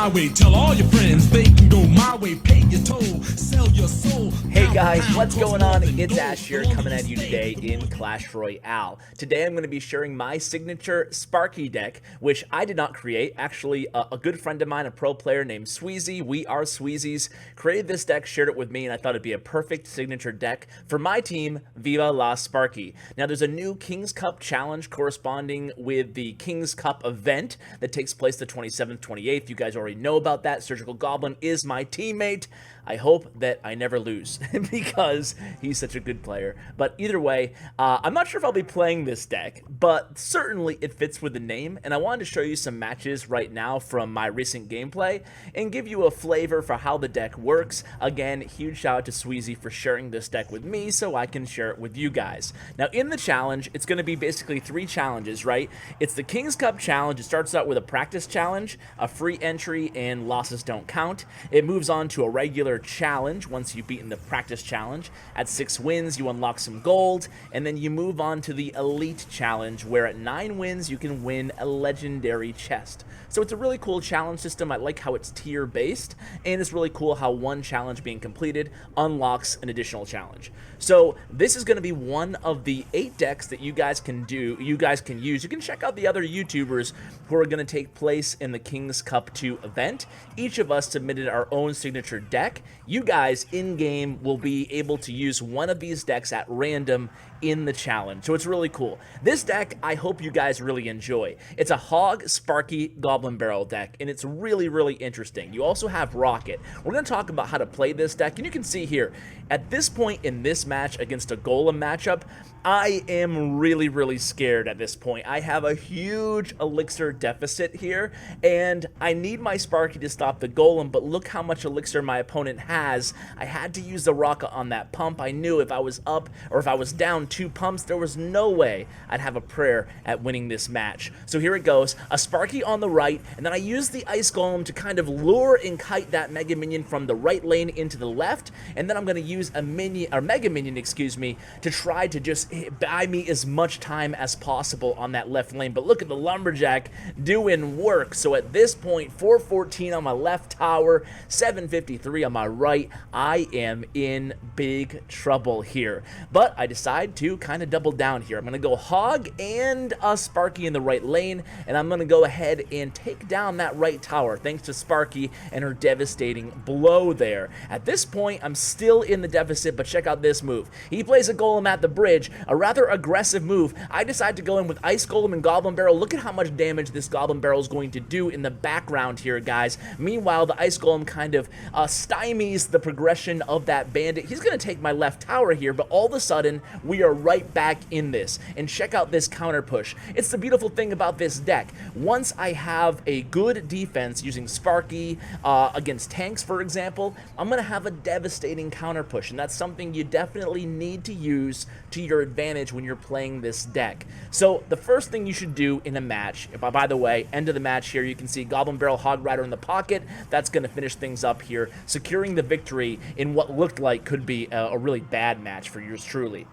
highway. Tell all your friends they can go my way. Pay your toll, sell your soul. Hey guys, what's going on? It's Ash here coming at you today in Clash Royale. Today I'm going to be sharing my signature Sparky deck, which I did not create. Actually, a good friend of mine, a pro player named Sweezy, we are Sweezies, created this deck, shared it with me, and I thought it'd be a perfect signature deck for my team, Viva La Sparky. Now there's a new King's Cup challenge corresponding with the King's Cup event that takes place the 27th, 28th. You guys already know about that. Surgical Goblin is my teammate. I hope that I never lose because he's such a good player. But either way, I'm not sure if I'll be playing this deck, but certainly it fits with the name. And I wanted to show you some matches right now from my recent gameplay and give you a flavor for how the deck works. Again, huge shout out to Sweezy for sharing this deck with me so I can share it with you guys. Now in the challenge, it's going to be basically 3 challenges, right? It's the King's Cup challenge. It starts out with a practice challenge, a free entry, and losses don't count. It moves on to a regular challenge. Once you've beaten the practice challenge, at 6 wins you unlock some gold, and then you move on to the elite challenge, where at 9 wins you can win a legendary chest. So it's a really cool challenge system. I like how it's tier based, and it's really cool how one challenge being completed unlocks an additional challenge. So this is going to be one of the 8 decks that you guys can use. You can check out the other YouTubers who are going to take place in the King's Cup 2 event. Each of us submitted our own signature deck. You guys in-game will be able to use one of these decks at random in the challenge, so it's really cool. This deck, I hope you guys really enjoy. It's a Hog Sparky Goblin Barrel deck, and it's really, really interesting. You also have Rocket. We're going to talk about how to play this deck, and you can see here, at this point in this match against a Golem matchup, I am really, really scared at this point. I have a huge elixir deficit here, and I need my Sparky to stop the Golem, but look how much elixir my opponent has. I had to use the Rocket on that pump. I knew if I was up or if I was down 2 pumps, there was no way I'd have a prayer at winning this match. So here it goes, a Sparky on the right, and then I use the Ice Golem to kind of lure and kite that Mega Minion from the right lane into the left, and then I'm going to use a minion, or Mega Minion, excuse me, to try to just buy me as much time as possible on that left lane. But look at the Lumberjack doing work. So at this point, 414 on my left tower, 753 on my right. I am in big trouble here, but I decide to kind of double down here. I'm going to go Hog and a Sparky in the right lane, and I'm going to go ahead and take down that right tower thanks to Sparky and her devastating blow there. At this point, I'm still in the deficit, but check out this move. He plays a Golem at the bridge, a rather aggressive move. I decide to go in with Ice Golem and Goblin Barrel. Look at how much damage this Goblin Barrel is going to do in the background here, guys. Meanwhile, the Ice Golem kind of stymies the progression of that bandit. He's going to take my left tower here, but all of a sudden, we are right back in this. And check out this counter push. It's the beautiful thing about this deck. Once I have a good defense using Sparky against tanks, for example, I'm going to have a devastating counter push, and that's something you definitely need to use to your advantage when you're playing this deck. So the first thing you should do in a match, by the way, end of the match here, you can see Goblin Barrel, Hog Rider in the pocket. That's going to finish things up here, securing the victory in what looked like could be a really bad match for yours truly.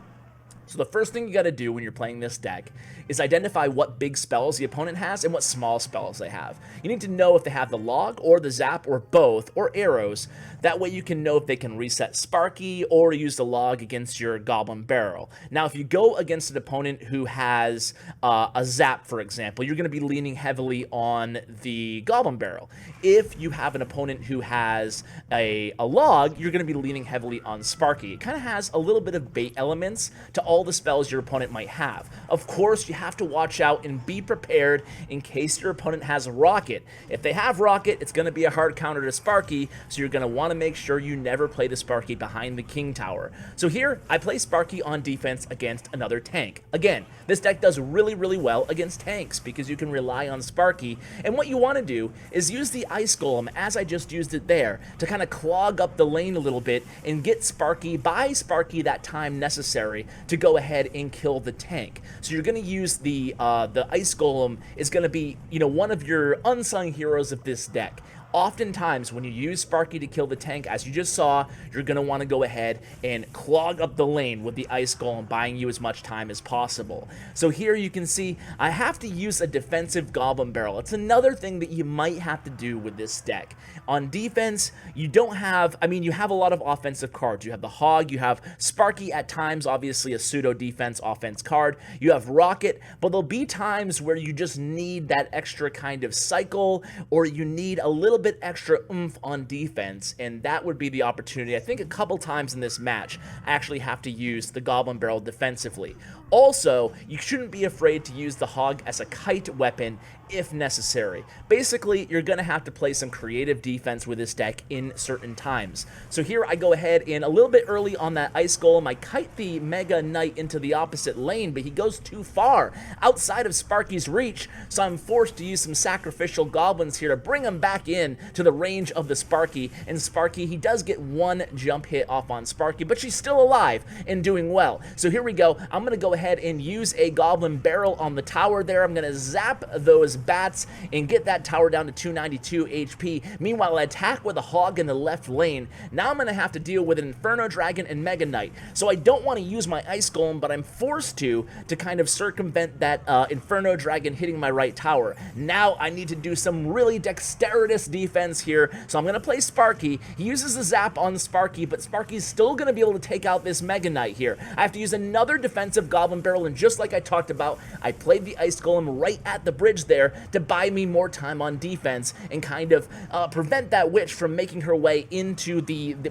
So the first thing you got to do when you're playing this deck is identify what big spells the opponent has and what small spells they have. You need to know if they have the log or the zap or both or arrows. That way you can know if they can reset Sparky or use the log against your Goblin Barrel. Now if you go against an opponent who has a zap, for example, you're going to be leaning heavily on the Goblin Barrel. If you have an opponent who has a log, you're going to be leaning heavily on Sparky. It kind of has a little bit of bait elements to all the spells your opponent might have. Of course, you have to watch out and be prepared in case your opponent has a Rocket. If they have Rocket, it's going to be a hard counter to Sparky, so you're going to want to make sure you never play the Sparky behind the King Tower. So here, I play Sparky on defense against another tank. Again, this deck does really, really well against tanks because you can rely on Sparky, and what you want to do is use the Ice Golem, as I just used it there, to kind of clog up the lane a little bit and get Sparky, buy Sparky that time necessary to go ahead and kill the tank. So you're going to use the Ice Golem is going to be, one of your unsung heroes of this deck. oftentimes when you use Sparky to kill the tank, as you just saw, you're going to want to go ahead and clog up the lane with the Ice Golem, buying you as much time as possible. So here you can see I have to use a defensive Goblin Barrel. It's another thing that you might have to do with this deck. On defense, you don't have, I mean, you have a lot of offensive cards. You have the Hog, you have Sparky at times, obviously a pseudo defense offense card. You have Rocket, but there'll be times where you just need that extra kind of cycle, or you need a little bit extra oomph on defense, and that would be the opportunity. I think a couple times in this match, I actually have to use the Goblin Barrel defensively. Also, you shouldn't be afraid to use the Hog as a kite weapon if necessary. Basically, you're going to have to play some creative defense with this deck in certain times. So here I go ahead and a little bit early on that Ice Golem, I kite the Mega Knight into the opposite lane, but he goes too far outside of Sparky's reach, so I'm forced to use some sacrificial goblins here to bring him back in to the range of the Sparky. And Sparky, he does get one jump hit off on Sparky, but she's still alive and doing well. So here we go. I'm going to go ahead and use a Goblin Barrel on the tower there. I'm going to zap those bats and get that tower down to 292 HP. Meanwhile, I attack with a Hog in the left lane. Now I'm going to have to deal with an Inferno Dragon and Mega Knight. So I don't want to use my Ice Golem, but I'm forced to kind of circumvent that Inferno Dragon hitting my right tower. Now I need to do some really dexterous defense here. So I'm going to play Sparky. He uses the zap on Sparky, but Sparky's still going to be able to take out this Mega Knight here. I have to use another defensive Goblin Barrel, and just like I talked about, I played the Ice Golem right at the bridge there to buy me more time on defense and kind of prevent that witch from making her way into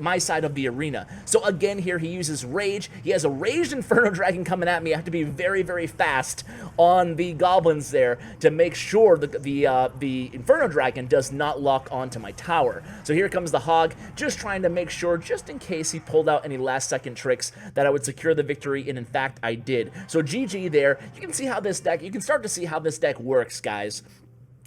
my side of the arena. So again here he uses Rage. He has a Raged Inferno Dragon coming at me. I have to be very, very fast on the goblins there to make sure the Inferno Dragon does not lock onto my tower. So here comes the Hog, just trying to make sure, just in case he pulled out any last second tricks, that I would secure the victory, and in fact I did. So GG there. You can see how this deck, you can start to see how this deck works, guys.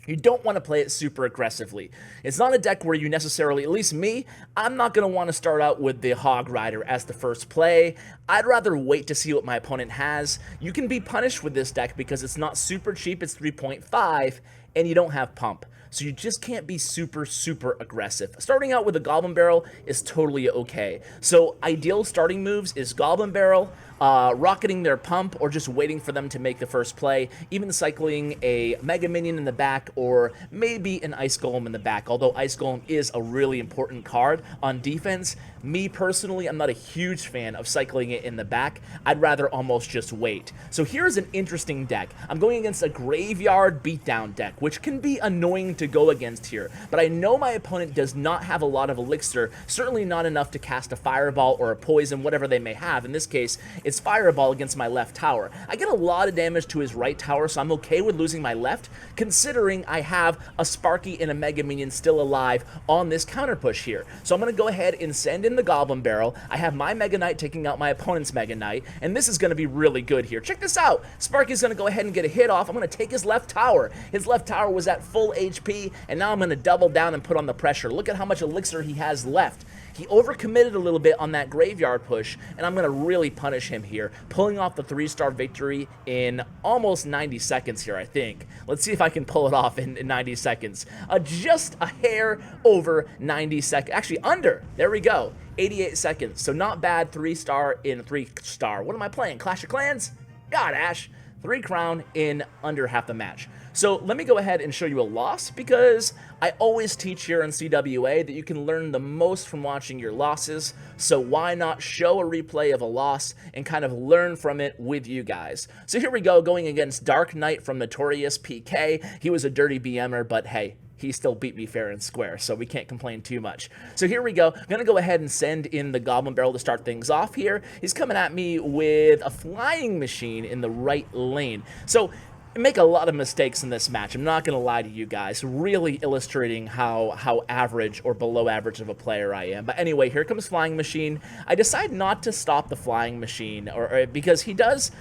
You don't want to play it super aggressively. It's not a deck where you necessarily, at least me, I'm not going to want to start out with the Hog Rider as the first play. I'd rather wait to see what my opponent has. You can be punished with this deck because it's not super cheap, it's 3.5, and you don't have pump. So you just can't be super, super aggressive. Starting out with a Goblin Barrel is totally okay. So ideal starting moves is Goblin Barrel, rocketing their pump, or just waiting for them to make the first play, even cycling a Mega Minion in the back, or maybe an Ice Golem in the back, although Ice Golem is a really important card on defense. Me personally, I'm not a huge fan of cycling it in the back. I'd rather almost just wait. So here's an interesting deck. I'm going against a Graveyard Beatdown deck, which can be annoying to go against here, but I know my opponent does not have a lot of elixir, certainly not enough to cast a Fireball or a Poison, whatever they may have. In this case, it's Fireball against my left tower. I get a lot of damage to his right tower, so I'm okay with losing my left, considering I have a Sparky and a Mega Minion still alive on this counter push here. So I'm going to go ahead and send in the Goblin Barrel. I have my Mega Knight taking out my opponent's Mega Knight, and this is going to be really good here. Check this out. Sparky's going to go ahead and get a hit off. I'm going to take his left tower. His left tower was at full HP, and now I'm going to double down and put on the pressure. Look at how much elixir he has left. He overcommitted a little bit on that graveyard push, and I'm going to really punish him here, pulling off the 3-star victory in almost 90 seconds here, I think. Let's see if I can pull it off in 90 seconds. Just a hair over 90 seconds. Actually, under. There we go. 88 seconds. So not bad. 3-star in 3-star. What am I playing? Clash of Clans? God, Ash. 3 crown in under half the match. So let me go ahead and show you a loss, because I always teach here on CWA that you can learn the most from watching your losses. So why not show a replay of a loss and kind of learn from it with you guys? So here we go, going against Dark Knight from Notorious PK. He was a dirty BMer, but hey, he still beat me fair and square, so we can't complain too much. So here we go. I'm going to go ahead and send in the Goblin Barrel to start things off here. He's coming at me with a Flying Machine in the right lane. So I make a lot of mistakes in this match. I'm not going to lie to you guys, really illustrating how average or below average of a player I am. But anyway, here comes Flying Machine. I decide not to stop the Flying Machine, or because he does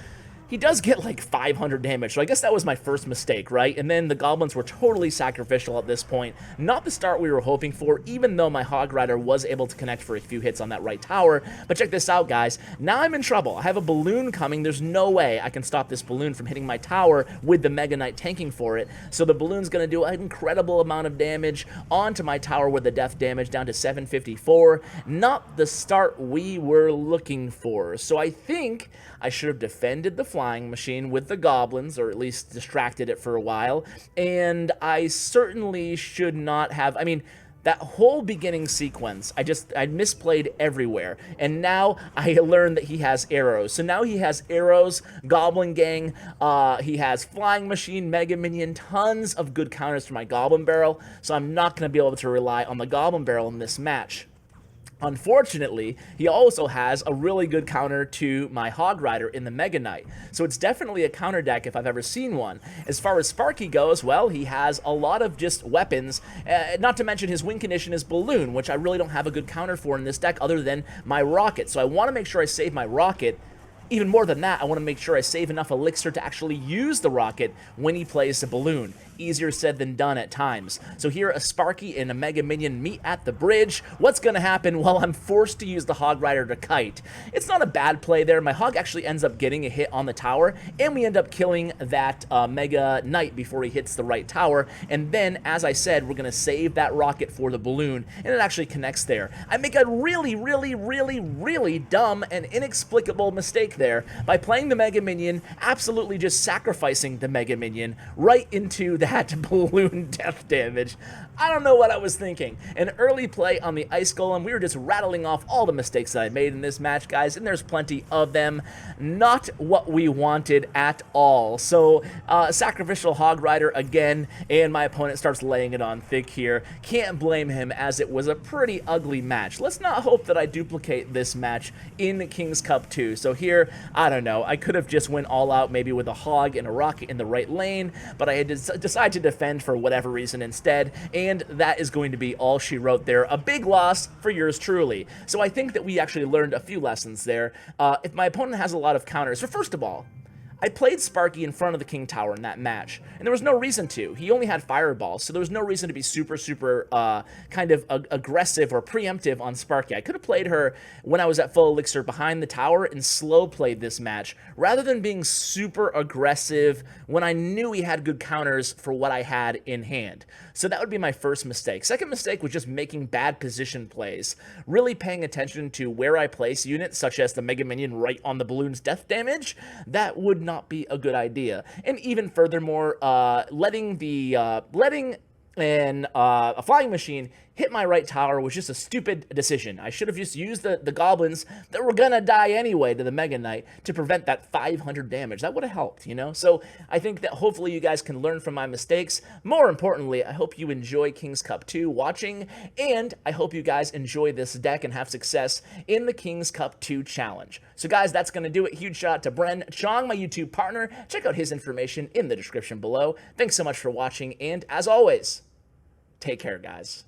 he does get like 500 damage, so I guess that was my first mistake, right? And then the goblins were totally sacrificial at this point. Not the start we were hoping for, even though my Hog Rider was able to connect for a few hits on that right tower. But check this out, guys. Now I'm in trouble. I have a balloon coming. There's no way I can stop this balloon from hitting my tower with the Mega Knight tanking for it. So the balloon's going to do an incredible amount of damage onto my tower with the death damage down to 754. Not the start we were looking for. So I think I should have defended the flying machine with the goblins, or at least distracted it for a while, and I certainly should not have, I mean, that whole beginning sequence, I misplayed everywhere, and now I learned that he has arrows. So now he has arrows, Goblin Gang, he has Flying Machine, Mega Minion, tons of good counters for my Goblin Barrel, so I'm not going to be able to rely on the Goblin Barrel in this match. Unfortunately, he also has a really good counter to my Hog Rider in the Mega Knight. So it's definitely a counter deck if I've ever seen one. As far as Sparky goes, well, he has a lot of just weapons, not to mention his win condition is Balloon, which I really don't have a good counter for in this deck other than my Rocket. So I want to make sure I save my Rocket. Even more than that, I want to make sure I save enough elixir to actually use the Rocket when he plays the Balloon. Easier said than done at times. So here, a Sparky and a Mega Minion meet at the bridge. What's going to happen? Well, I'm forced to use the Hog Rider to kite. It's not a bad play there. My Hog actually ends up getting a hit on the tower, and we end up killing that Mega Knight before he hits the right tower. And then, as I said, we're going to save that Rocket for the Balloon, and it actually connects there. I make a really, really, really, really dumb and inexplicable mistake there by playing the Mega Minion, absolutely just sacrificing the Mega Minion right into that balloon death damage. I don't know what I was thinking. An early play on the Ice Golem. We were just rattling off all the mistakes that I made in this match, guys, and there's plenty of them. Not what we wanted at all. So, sacrificial Hog Rider again, and my opponent starts laying it on thick here. Can't blame him, as it was a pretty ugly match. Let's not hope that I duplicate this match in King's Cup 2. So here, I don't know, I could have just went all out maybe with a Hog and a Rocket in the right lane, but I had decided to defend for whatever reason instead, and that is going to be all she wrote there. A big loss for yours truly. So I think that we actually learned a few lessons there. If my opponent has a lot of counters, so first of all, I played Sparky in front of the King Tower in that match, and there was no reason to. He only had Fireballs, so there was no reason to be super kind of aggressive or preemptive on Sparky. I could have played her when I was at full elixir behind the tower and slow played this match, rather than being super aggressive when I knew he had good counters for what I had in hand. So that would be my first mistake. Second mistake was just making bad position plays, really paying attention to where I place units, such as the Mega Minion right on the balloon's death damage. That would not be a good idea. And even furthermore, letting a flying machine hit my right tower was just a stupid decision. I should have just used the goblins that were gonna die anyway to the Mega Knight to prevent that 500 damage. That would have helped, you know? So I think that hopefully you guys can learn from my mistakes. More importantly, I hope you enjoy King's Cup 2 watching, and I hope you guys enjoy this deck and have success in the King's Cup 2 challenge. So guys, that's gonna do it. Huge shout out to Bren Chong, my YouTube partner. Check out his information in the description below. Thanks so much for watching, and as always, take care, guys.